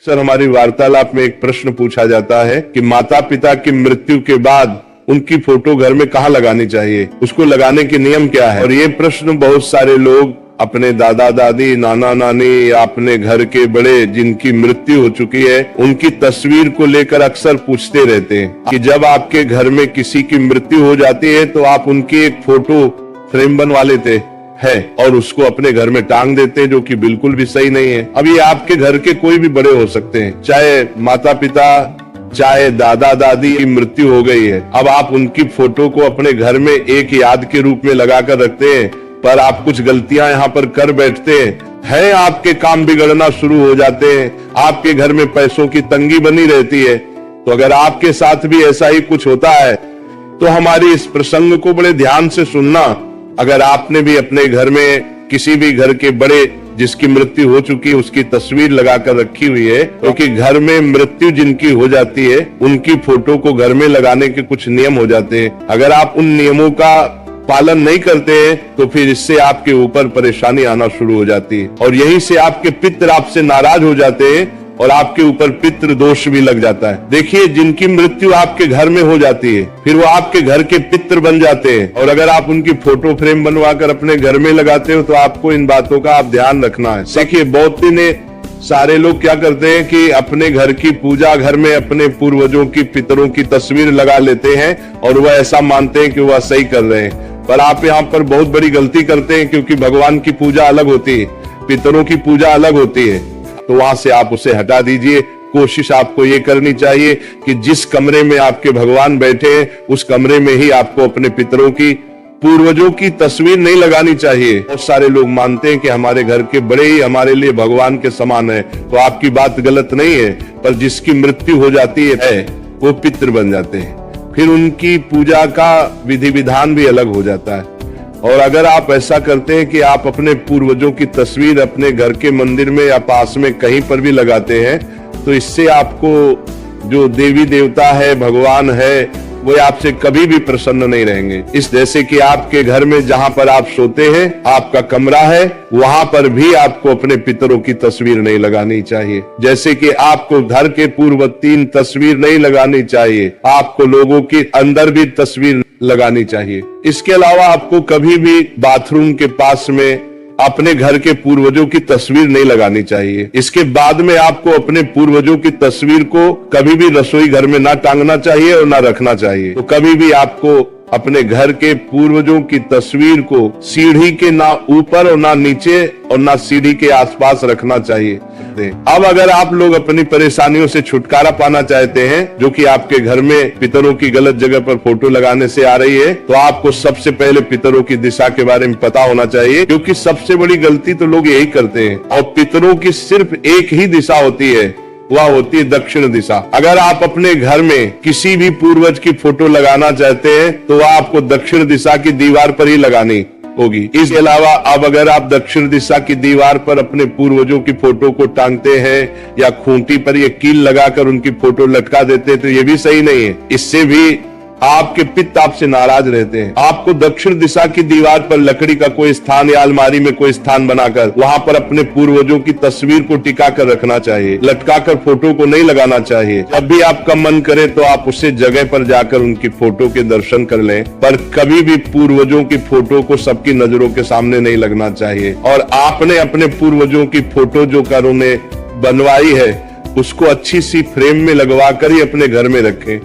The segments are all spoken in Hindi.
सर, हमारी वार्तालाप में एक प्रश्न पूछा जाता है कि माता पिता की मृत्यु के बाद उनकी फोटो घर में कहाँ लगानी चाहिए, उसको लगाने के नियम क्या है। और ये प्रश्न बहुत सारे लोग अपने दादा दादी, नाना नानी या अपने घर के बड़े जिनकी मृत्यु हो चुकी है उनकी तस्वीर को लेकर अक्सर पूछते रहते हैं कि जब आपके घर में किसी की मृत्यु हो जाती है तो आप उनकी एक फोटो फ्रेम बनवा लेते है और उसको अपने घर में टांग देते हैं, जो कि बिल्कुल भी सही नहीं है। अब ये आपके घर के कोई भी बड़े हो सकते हैं, चाहे माता पिता, चाहे दादा दादी की मृत्यु हो गई है, अब आप उनकी फोटो को अपने घर में एक याद के रूप में लगाकर रखते हैं, पर आप कुछ गलतियां यहाँ पर कर बैठते हैं, आपके काम बिगड़ना शुरू हो जाते हैं, आपके घर में पैसों की तंगी बनी रहती है। तो अगर आपके साथ भी ऐसा ही कुछ होता है तो हमारी इस प्रसंग को बड़े ध्यान से सुनना। अगर आपने भी अपने घर में किसी भी घर के बड़े जिसकी मृत्यु हो चुकी है उसकी तस्वीर लगाकर रखी हुई है, क्योंकि घर में मृत्यु जिनकी हो जाती है उनकी फोटो को घर में लगाने के कुछ नियम हो जाते हैं। अगर आप उन नियमों का पालन नहीं करते हैं तो फिर इससे आपके ऊपर परेशानी आना शुरू हो जाती है और यहीं से आपके पितृ आपसे नाराज हो जाते हैं और आपके ऊपर पितृ दोष भी लग जाता है। देखिए, जिनकी मृत्यु आपके घर में हो जाती है फिर वो आपके घर के पितृ बन जाते हैं, और अगर आप उनकी फोटो फ्रेम बनवाकर अपने घर में लगाते हो तो आपको इन बातों का आप ध्यान रखना है। देखिए, बहुत ही सारे लोग क्या करते हैं कि अपने घर की पूजा घर में अपने पूर्वजों की, पितरों की तस्वीर लगा लेते हैं और वह ऐसा मानते हैं कि वह सही कर रहे हैं, पर आप यहाँ पर बहुत बड़ी गलती करते हैं, क्योंकि भगवान की पूजा अलग होती है, पितरों की पूजा अलग होती है। तो वहां से आप उसे हटा दीजिए। कोशिश आपको ये करनी चाहिए कि जिस कमरे में आपके भगवान बैठे हैं उस कमरे में ही आपको अपने पितरों की, पूर्वजों की तस्वीर नहीं लगानी चाहिए। बहुत सारे लोग मानते हैं कि हमारे घर के बड़े ही हमारे लिए भगवान के समान है, तो आपकी बात गलत नहीं है, पर जिसकी मृत्यु हो जाती है वो पितृ बन जाते हैं, फिर उनकी पूजा का विधि विधान भी अलग हो जाता है। और अगर आप ऐसा करते हैं कि आप अपने पूर्वजों की तस्वीर अपने घर के मंदिर में या पास में कहीं पर भी लगाते हैं तो इससे आपको जो देवी देवता है, भगवान है, वो आपसे कभी भी प्रसन्न नहीं रहेंगे। इस जैसे कि आपके घर में जहां पर आप सोते हैं आपका कमरा है, वहां पर भी आपको अपने पितरों की तस्वीर नहीं लगानी चाहिए। जैसे कि आपको घर के पूर्व 3 तस्वीर नहीं लगानी चाहिए, आपको लोगों की अंदर भी तस्वीर लगानी चाहिए। इसके अलावा आपको कभी भी बाथरूम के पास में अपने घर के पूर्वजों की तस्वीर नहीं लगानी चाहिए। इसके बाद में आपको अपने पूर्वजों की तस्वीर को कभी भी रसोई घर में ना टांगना चाहिए और ना रखना चाहिए। तो कभी भी आपको अपने घर के पूर्वजों की तस्वीर को सीढ़ी के ना ऊपर और ना नीचे और ना सीढ़ी के आसपास रखना चाहिए। अब अगर आप लोग अपनी परेशानियों से छुटकारा पाना चाहते हैं, जो कि आपके घर में पितरों की गलत जगह पर फोटो लगाने से आ रही है, तो आपको सबसे पहले पितरों की दिशा के बारे में पता होना चाहिए, क्योंकि सबसे बड़ी गलती तो लोग यही करते हैं। और पितरों की सिर्फ एक ही दिशा होती है, वह होती है दक्षिण दिशा। अगर आप अपने घर में किसी भी पूर्वज की फोटो लगाना चाहते हैं तो वह आपको दक्षिण दिशा की दीवार पर ही लगानी होगी। इसके अलावा अब अगर आप दक्षिण दिशा की दीवार पर अपने पूर्वजों की फोटो को टांगते हैं या खूंटी पर ये कील लगाकर उनकी फोटो लटका देते हैं तो ये भी सही नहीं है। इससे भी आपके पिता आपसे नाराज रहते हैं। आपको दक्षिण दिशा की दीवार पर लकड़ी का कोई स्थान या अलमारी में कोई स्थान बनाकर वहां पर अपने पूर्वजों की तस्वीर को टिका कर रखना चाहिए, लटकाकर फोटो को नहीं लगाना चाहिए। जब भी आपका मन करे तो आप उसे जगह पर जाकर उनकी फोटो के दर्शन कर लें, पर कभी भी पूर्वजों की फोटो को सबकी नजरों के सामने नहीं लगना चाहिए। और आपने अपने पूर्वजों की फोटो जो कर उन्हें बनवाई है उसको अच्छी सी फ्रेम में लगवा कर ही अपने घर में रखें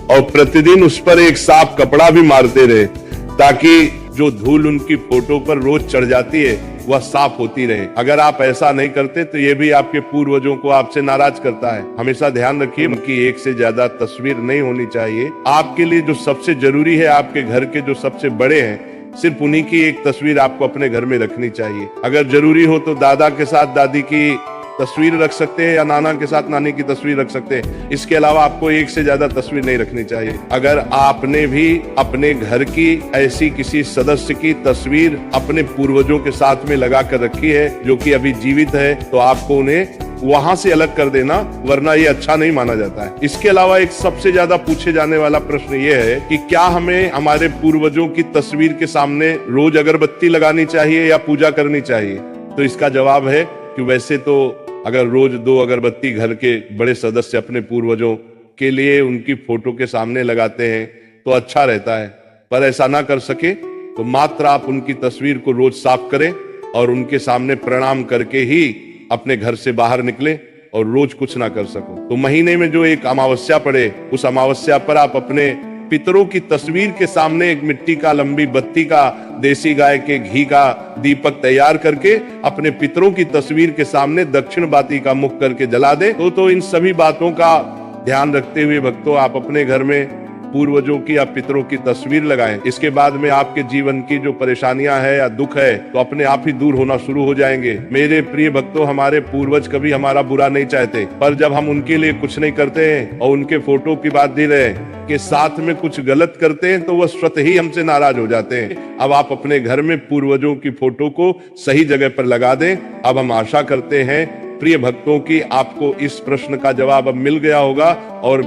और प्रतिदिन उस पर एक साफ कपड़ा भी मारते रहे, ताकि जो धूल उनकी फोटो पर रोज चढ़ जाती है वह साफ होती रहे। अगर आप ऐसा नहीं करते तो ये भी आपके पूर्वजों को आपसे नाराज करता है। हमेशा ध्यान रखिए उनकी एक से ज्यादा तस्वीर नहीं होनी चाहिए। आपके लिए जो सबसे जरूरी है, आपके घर के जो सबसे बड़े हैं, सिर्फ उन्हीं की एक तस्वीर आपको अपने घर में रखनी चाहिए। अगर जरूरी हो तो दादा के साथ दादी की तस्वीर रख सकते हैं या नाना के साथ नानी की तस्वीर रख सकते हैं। इसके अलावा आपको एक से ज्यादा तस्वीर नहीं रखनी चाहिए। अगर आपने भी अपने घर की ऐसी किसी सदस्य की तस्वीर अपने पूर्वजों के साथ में लगा कर रखी है जो कि अभी जीवित है, तो आपको उन्हें वहां से अलग कर देना, वरना ये अच्छा नहीं माना जाता है। इसके अलावा एक सबसे ज्यादा पूछे जाने वाला प्रश्न ये है कि क्या हमें हमारे पूर्वजों की तस्वीर के सामने रोज अगरबत्ती लगानी चाहिए या पूजा करनी चाहिए। तो इसका जवाब है कि वैसे तो अगर रोज 2 अगरबत्ती घर के बड़े सदस्य अपने पूर्वजों के लिए उनकी फोटो के सामने लगाते हैं तो अच्छा रहता है। पर ऐसा ना कर सके तो मात्र आप उनकी तस्वीर को रोज साफ करें और उनके सामने प्रणाम करके ही अपने घर से बाहर निकले और रोज कुछ ना कर सको तो महीने में जो एक अमावस्या पड़े उस अमावस्या पर आप अपने पितरों की तस्वीर के सामने एक मिट्टी का लंबी बत्ती का देसी गाय के घी का दीपक तैयार करके अपने पितरों की तस्वीर के सामने दक्षिण बाती का मुख करके जला दे। तो इन सभी बातों का ध्यान रखते हुए भक्तों आप अपने घर में पूर्वजों की या पितरों की तस्वीर लगाएं। इसके बाद में आपके जीवन की जो परेशानियां है या दुख है तो अपने आप ही दूर होना शुरू हो जाएंगे। मेरे प्रिय भक्तों, हमारे पूर्वज कभी हमारा बुरा नहीं चाहते, पर जब हम उनके लिए कुछ नहीं करते हैं और उनके फोटो की बात दे रहे हैं के साथ में कुछ गलत करते हैं तो वह स्वतः ही हमसे नाराज हो जाते हैं। अब आप अपने घर में पूर्वजों की फोटो को सही जगह पर लगा दें। अब हम आशा करते हैं प्रिय भक्तों की आपको इस प्रश्न का जवाब अब मिल गया होगा और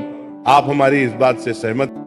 आप हमारी इस बात से सहमत